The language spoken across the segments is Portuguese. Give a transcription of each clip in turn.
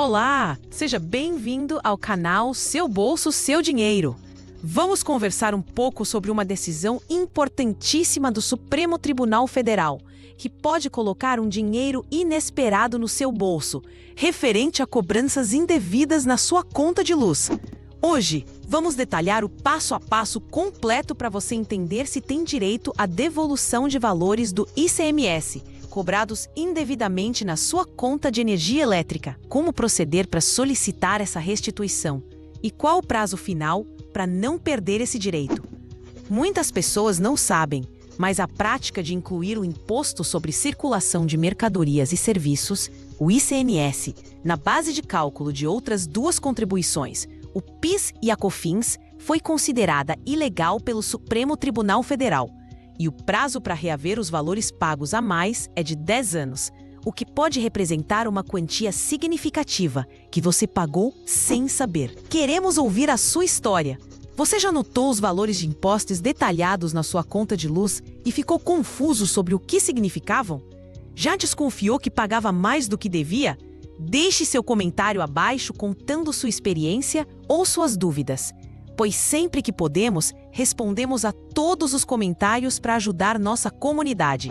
Olá! Seja bem-vindo ao canal Seu Bolso, Seu Dinheiro. Vamos conversar um pouco sobre uma decisão importantíssima do Supremo Tribunal Federal, que pode colocar um dinheiro inesperado no seu bolso, referente a cobranças indevidas na sua conta de luz. Hoje, vamos detalhar o passo a passo completo para você entender se tem direito à devolução de valores do ICMS, cobrados indevidamente na sua conta de energia elétrica. Como proceder para solicitar essa restituição? E qual o prazo final para não perder esse direito? Muitas pessoas não sabem, mas a prática de incluir o Imposto sobre Circulação de Mercadorias e Serviços, o ICMS, na base de cálculo de outras duas contribuições, o PIS e a COFINS, foi considerada ilegal pelo Supremo Tribunal Federal. E o prazo para reaver os valores pagos a mais é de 10 anos, o que pode representar uma quantia significativa que você pagou sem saber. Queremos ouvir a sua história. Você já notou os valores de impostos detalhados na sua conta de luz e ficou confuso sobre o que significavam? Já desconfiou que pagava mais do que devia? Deixe seu comentário abaixo contando sua experiência ou suas dúvidas, pois sempre que podemos, respondemos a todos os comentários para ajudar nossa comunidade.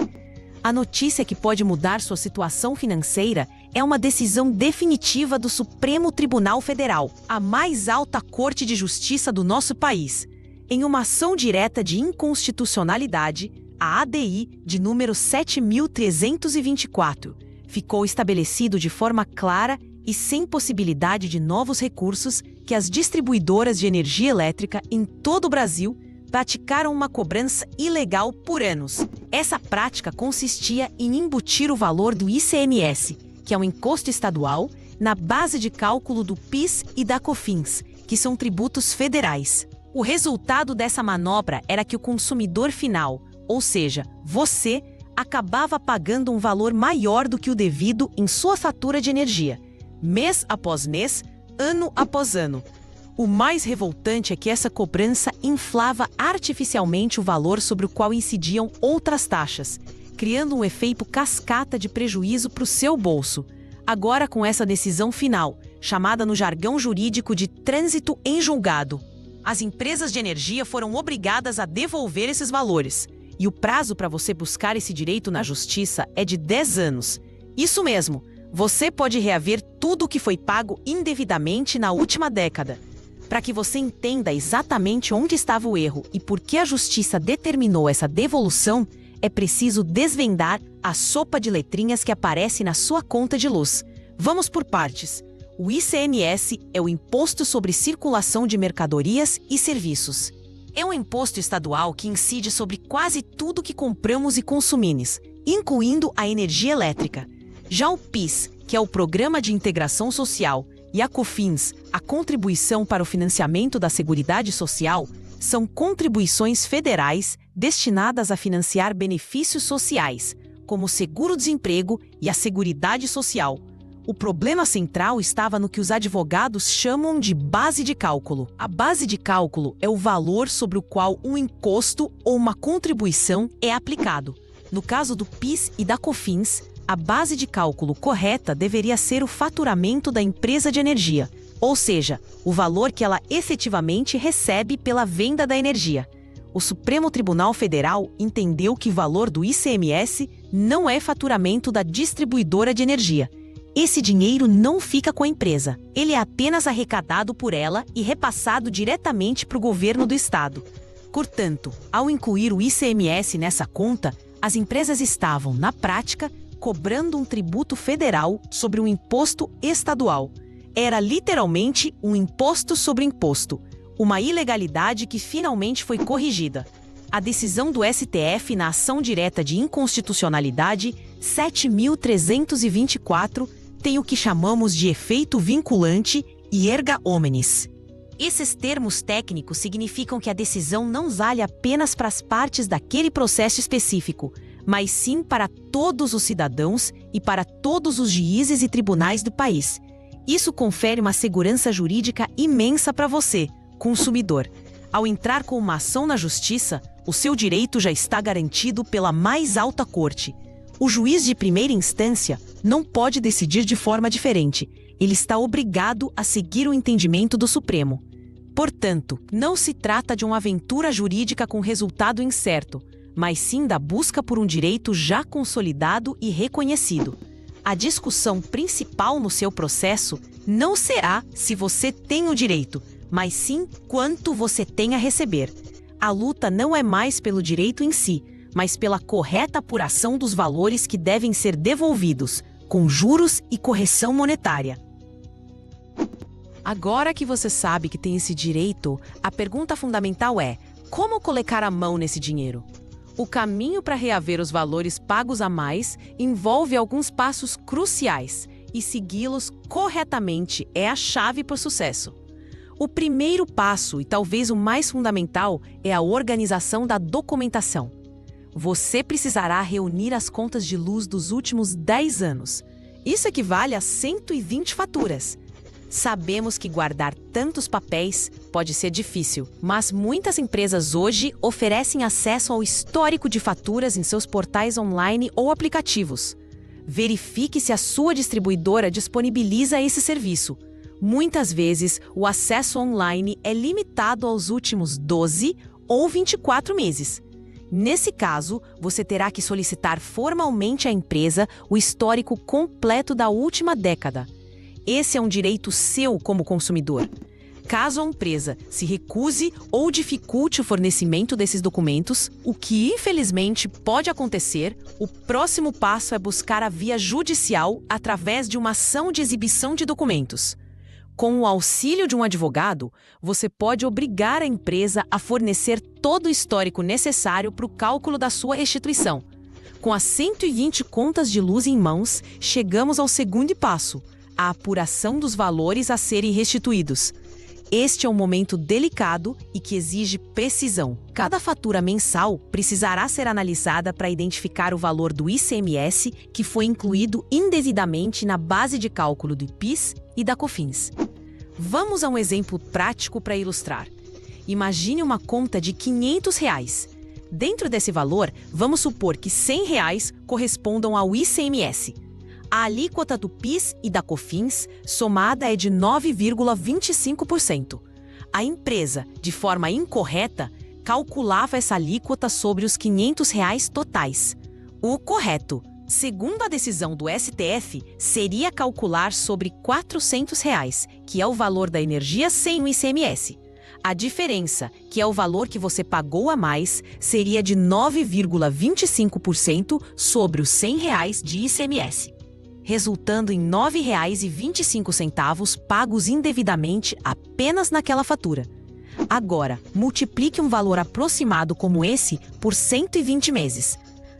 A notícia que pode mudar sua situação financeira é uma decisão definitiva do Supremo Tribunal Federal, a mais alta corte de justiça do nosso país. Em uma ação direta de inconstitucionalidade, a ADI de número 7.324, ficou estabelecido de forma clara e sem possibilidade de novos recursos que as distribuidoras de energia elétrica em todo o Brasil praticaram uma cobrança ilegal por anos. Essa prática consistia em embutir o valor do ICMS, que é um imposto estadual, na base de cálculo do PIS e da COFINS, que são tributos federais. O resultado dessa manobra era que o consumidor final, ou seja, você, acabava pagando um valor maior do que o devido em sua fatura de energia, mês após mês, ano após ano. O mais revoltante é que essa cobrança inflava artificialmente o valor sobre o qual incidiam outras taxas, criando um efeito cascata de prejuízo para o seu bolso. Agora, com essa decisão final, chamada no jargão jurídico de trânsito em julgado, as empresas de energia foram obrigadas a devolver esses valores. E o prazo para você buscar esse direito na justiça é de 10 anos. Isso mesmo! Você pode reaver tudo o que foi pago indevidamente na última década. Para que você entenda exatamente onde estava o erro e por que a justiça determinou essa devolução, é preciso desvendar a sopa de letrinhas que aparece na sua conta de luz. Vamos por partes. O ICMS é o Imposto sobre Circulação de Mercadorias e Serviços. É um imposto estadual que incide sobre quase tudo que compramos e consumimos, incluindo a energia elétrica. Já o PIS, que é o Programa de Integração Social, e a COFINS, a Contribuição para o Financiamento da Seguridade Social, são contribuições federais destinadas a financiar benefícios sociais, como o seguro-desemprego e a Seguridade Social. O problema central estava no que os advogados chamam de base de cálculo. A base de cálculo é o valor sobre o qual um imposto ou uma contribuição é aplicado. No caso do PIS e da COFINS, a base de cálculo correta deveria ser o faturamento da empresa de energia, ou seja, o valor que ela efetivamente recebe pela venda da energia. O Supremo Tribunal Federal entendeu que o valor do ICMS não é faturamento da distribuidora de energia. Esse dinheiro não fica com a empresa, ele é apenas arrecadado por ela e repassado diretamente para o governo do estado. Portanto, ao incluir o ICMS nessa conta, as empresas estavam, na prática, cobrando um tributo federal sobre um imposto estadual. Era literalmente um imposto sobre imposto, uma ilegalidade que finalmente foi corrigida. A decisão do STF na ação direta de inconstitucionalidade 7.324 tem o que chamamos de efeito vinculante e erga omnes. Esses termos técnicos significam que a decisão não vale apenas para as partes daquele processo específico, mas sim para todos os cidadãos e para todos os juízes e tribunais do país. Isso confere uma segurança jurídica imensa para você, consumidor. Ao entrar com uma ação na justiça, o seu direito já está garantido pela mais alta corte. O juiz de primeira instância não pode decidir de forma diferente. ele está obrigado a seguir o entendimento do Supremo. Portanto, não se trata de uma aventura jurídica com resultado incerto, mas sim da busca por um direito já consolidado e reconhecido. A discussão principal no seu processo não será se você tem o direito, mas sim quanto você tem a receber. A luta não é mais pelo direito em si, mas pela correta apuração dos valores que devem ser devolvidos, com juros e correção monetária. Agora que você sabe que tem esse direito, a pergunta fundamental é: como colocar a mão nesse dinheiro? O caminho para reaver os valores pagos a mais envolve alguns passos cruciais, e segui-los corretamente é a chave para o sucesso. O primeiro passo, e talvez o mais fundamental, é a organização da documentação. Você precisará reunir as contas de luz dos últimos 10 anos. Isso equivale a 120 faturas. Sabemos que guardar tantos papéis pode ser difícil, mas muitas empresas hoje oferecem acesso ao histórico de faturas em seus portais online ou aplicativos. Verifique se a sua distribuidora disponibiliza esse serviço. Muitas vezes, o acesso online é limitado aos últimos 12 ou 24 meses. Nesse caso, você terá que solicitar formalmente à empresa o histórico completo da última década. Esse é um direito seu como consumidor. Caso a empresa se recuse ou dificulte o fornecimento desses documentos, o que infelizmente pode acontecer, o próximo passo é buscar a via judicial através de uma ação de exibição de documentos. Com o auxílio de um advogado, você pode obrigar a empresa a fornecer todo o histórico necessário para o cálculo da sua restituição. Com as 120 contas de luz em mãos, chegamos ao segundo passo: a apuração dos valores a serem restituídos. Este é um momento delicado e que exige precisão. Cada fatura mensal precisará ser analisada para identificar o valor do ICMS que foi incluído indevidamente na base de cálculo do PIS e da COFINS. Vamos a um exemplo prático para ilustrar. Imagine uma conta de R$ 500. Dentro desse valor, vamos supor que R$ 100 correspondam ao ICMS. A alíquota do PIS e da COFINS somada é de 9,25%. A empresa, de forma incorreta, calculava essa alíquota sobre os R$ 500 totais. O correto, segundo a decisão do STF, seria calcular sobre R$ 400, que é o valor da energia sem o ICMS. A diferença, que é o valor que você pagou a mais, seria de 9,25% sobre os R$ 100 de ICMS, resultando em R$ 9,25 pagos indevidamente apenas naquela fatura. Agora, multiplique um valor aproximado como esse por 120 meses.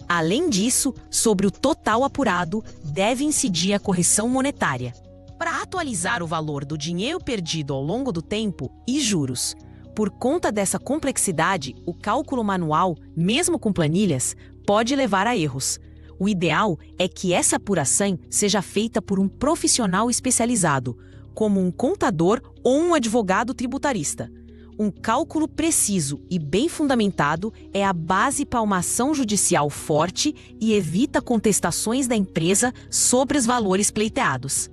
Além disso, sobre o total apurado, deve incidir a correção monetária, para atualizar o valor do dinheiro perdido ao longo do tempo e juros. Por conta dessa complexidade, o cálculo manual, mesmo com planilhas, pode levar a erros. O ideal é que essa apuração seja feita por um profissional especializado, como um contador ou um advogado tributarista. Um cálculo preciso e bem fundamentado é a base para uma ação judicial forte e evita contestações da empresa sobre os valores pleiteados.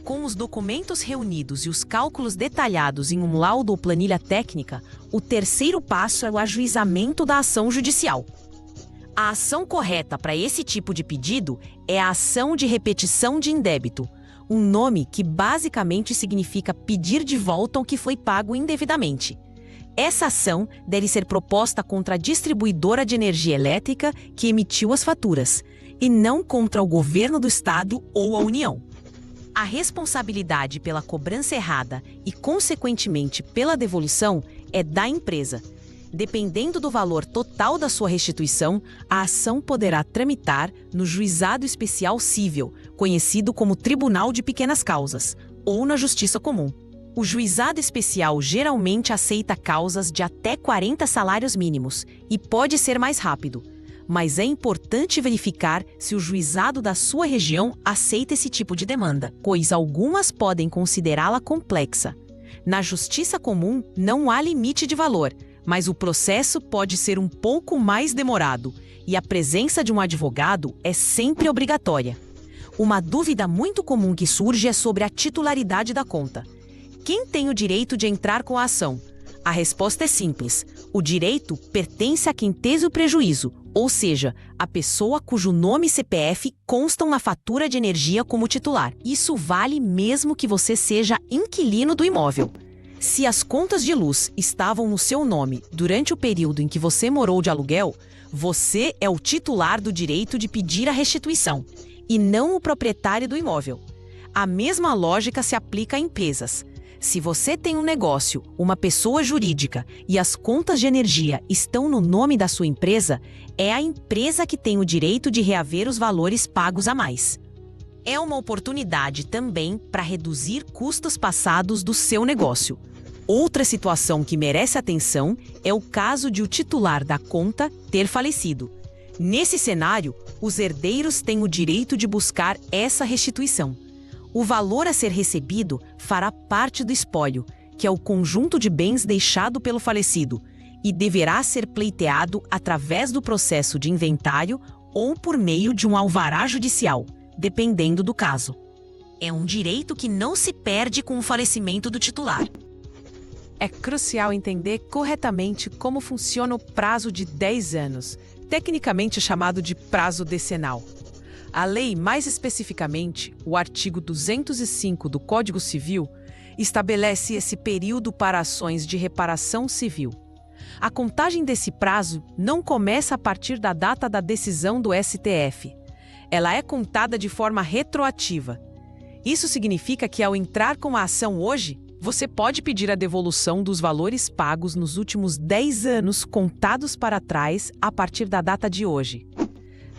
Com os documentos reunidos e os cálculos detalhados em um laudo ou planilha técnica, o terceiro passo é o ajuizamento da ação judicial. A ação correta para esse tipo de pedido é a ação de repetição de indébito, um nome que basicamente significa pedir de volta o que foi pago indevidamente. Essa ação deve ser proposta contra a distribuidora de energia elétrica que emitiu as faturas, e não contra o governo do estado ou a União. A responsabilidade pela cobrança errada e, consequentemente, pela devolução é da empresa. Dependendo do valor total da sua restituição, a ação poderá tramitar no Juizado Especial Cível, conhecido como Tribunal de Pequenas Causas, ou na Justiça Comum. O Juizado Especial geralmente aceita causas de até 40 salários mínimos e pode ser mais rápido. Mas é importante verificar se o juizado da sua região aceita esse tipo de demanda, pois algumas podem considerá-la complexa. Na Justiça Comum, não há limite de valor, mas o processo pode ser um pouco mais demorado, e a presença de um advogado é sempre obrigatória. Uma dúvida muito comum que surge é sobre a titularidade da conta. Quem tem o direito de entrar com a ação? A resposta é simples. O direito pertence a quem teve o prejuízo, ou seja, a pessoa cujo nome e CPF constam na fatura de energia como titular. Isso vale mesmo que você seja inquilino do imóvel. Se as contas de luz estavam no seu nome durante o período em que você morou de aluguel, você é o titular do direito de pedir a restituição, e não o proprietário do imóvel. A mesma lógica se aplica a empresas. Se você tem um negócio, uma pessoa jurídica, e as contas de energia estão no nome da sua empresa, é a empresa que tem o direito de reaver os valores pagos a mais. É uma oportunidade também para reduzir custos passados do seu negócio. Outra situação que merece atenção é o caso de o titular da conta ter falecido. Nesse cenário, os herdeiros têm o direito de buscar essa restituição. O valor a ser recebido fará parte do espólio, que é o conjunto de bens deixado pelo falecido, e deverá ser pleiteado através do processo de inventário ou por meio de um alvará judicial, dependendo do caso. É um direito que não se perde com o falecimento do titular. É crucial entender corretamente como funciona o prazo de 10 anos, tecnicamente chamado de prazo decenal. A lei, mais especificamente, o artigo 205 do Código Civil, estabelece esse período para ações de reparação civil. A contagem desse prazo não começa a partir da data da decisão do STF. Ela é contada de forma retroativa. Isso significa que, ao entrar com a ação hoje, você pode pedir a devolução dos valores pagos nos últimos 10 anos contados para trás a partir da data de hoje.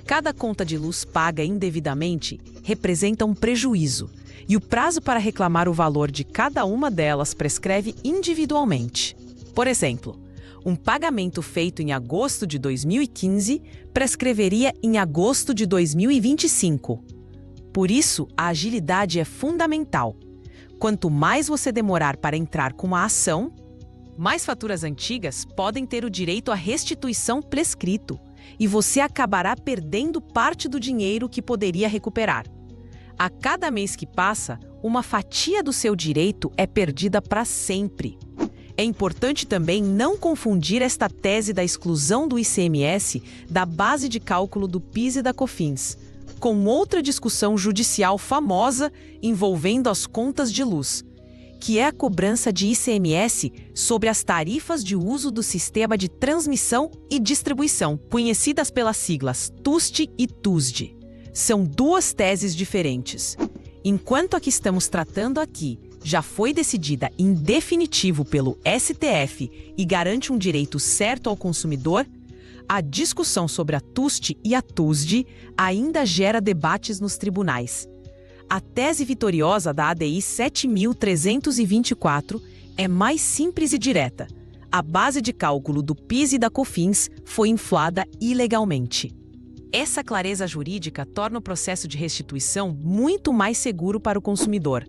Cada conta de luz paga indevidamente representa um prejuízo, e o prazo para reclamar o valor de cada uma delas prescreve individualmente. Por exemplo, um pagamento feito em agosto de 2015 prescreveria em agosto de 2025. Por isso, a agilidade é fundamental. Quanto mais você demorar para entrar com a ação, mais faturas antigas podem ter o direito à restituição prescrito, e você acabará perdendo parte do dinheiro que poderia recuperar. A cada mês que passa, uma fatia do seu direito é perdida para sempre. É importante também não confundir esta tese da exclusão do ICMS da base de cálculo do PIS e da COFINS, com outra discussão judicial famosa envolvendo as contas de luz, que é a cobrança de ICMS sobre as tarifas de uso do sistema de transmissão e distribuição, conhecidas pelas siglas TUST e TUSD. São duas teses diferentes. Enquanto a que estamos tratando aqui já foi decidida em definitivo pelo STF e garante um direito certo ao consumidor, a discussão sobre a TUST e a TUSD ainda gera debates nos tribunais. A tese vitoriosa da ADI 7.324 é mais simples e direta. A base de cálculo do PIS e da COFINS foi inflada ilegalmente. Essa clareza jurídica torna o processo de restituição muito mais seguro para o consumidor.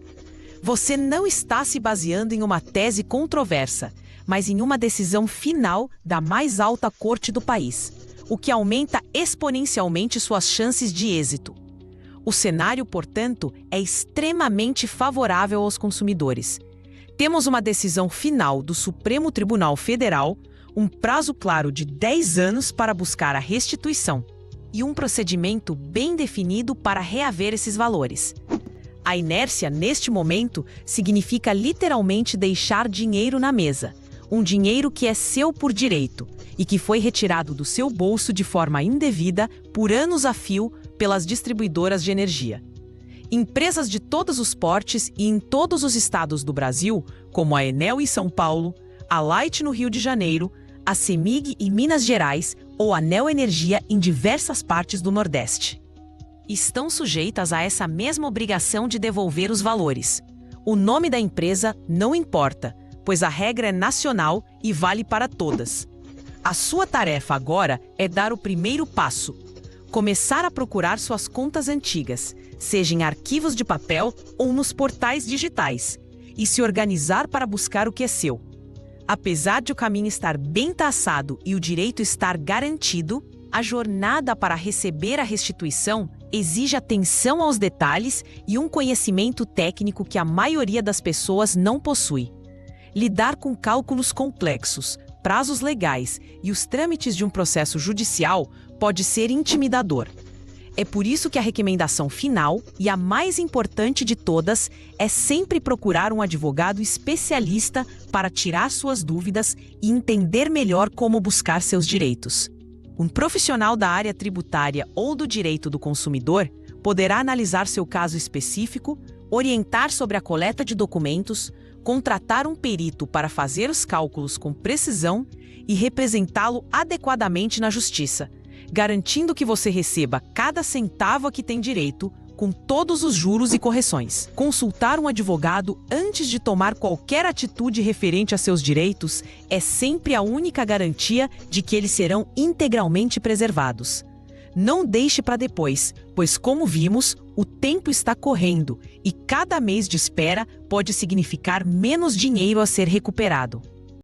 Você não está se baseando em uma tese controversa, mas em uma decisão final da mais alta corte do país, o que aumenta exponencialmente suas chances de êxito. O cenário, portanto, é extremamente favorável aos consumidores. Temos uma decisão final do Supremo Tribunal Federal, um prazo claro de 10 anos para buscar a restituição e um procedimento bem definido para reaver esses valores. A inércia, neste momento, significa literalmente deixar dinheiro na mesa, um dinheiro que é seu por direito e que foi retirado do seu bolso de forma indevida por anos a fio pelas distribuidoras de energia. Empresas de todos os portes e em todos os estados do Brasil, como a Enel em São Paulo, a Light no Rio de Janeiro, a CEMIG em Minas Gerais ou a Neoenergia em diversas partes do Nordeste, estão sujeitas a essa mesma obrigação de devolver os valores. O nome da empresa não importa, pois a regra é nacional e vale para todas. A sua tarefa agora é dar o primeiro passo: começar a procurar suas contas antigas, seja em arquivos de papel ou nos portais digitais, e se organizar para buscar o que é seu. Apesar de o caminho estar bem traçado e o direito estar garantido, a jornada para receber a restituição exige atenção aos detalhes e um conhecimento técnico que a maioria das pessoas não possui. Lidar com cálculos complexos, prazos legais e os trâmites de um processo judicial pode ser intimidador. É por isso que a recomendação final, e a mais importante de todas, é sempre procurar um advogado especialista para tirar suas dúvidas e entender melhor como buscar seus direitos. Um profissional da área tributária ou do direito do consumidor poderá analisar seu caso específico, orientar sobre a coleta de documentos, contratar um perito para fazer os cálculos com precisão e representá-lo adequadamente na justiça, garantindo que você receba cada centavo a que tem direito, com todos os juros e correções. Consultar um advogado antes de tomar qualquer atitude referente a seus direitos é sempre a única garantia de que eles serão integralmente preservados. Não deixe para depois, pois, como vimos, o tempo está correndo e cada mês de espera pode significar menos dinheiro a ser recuperado.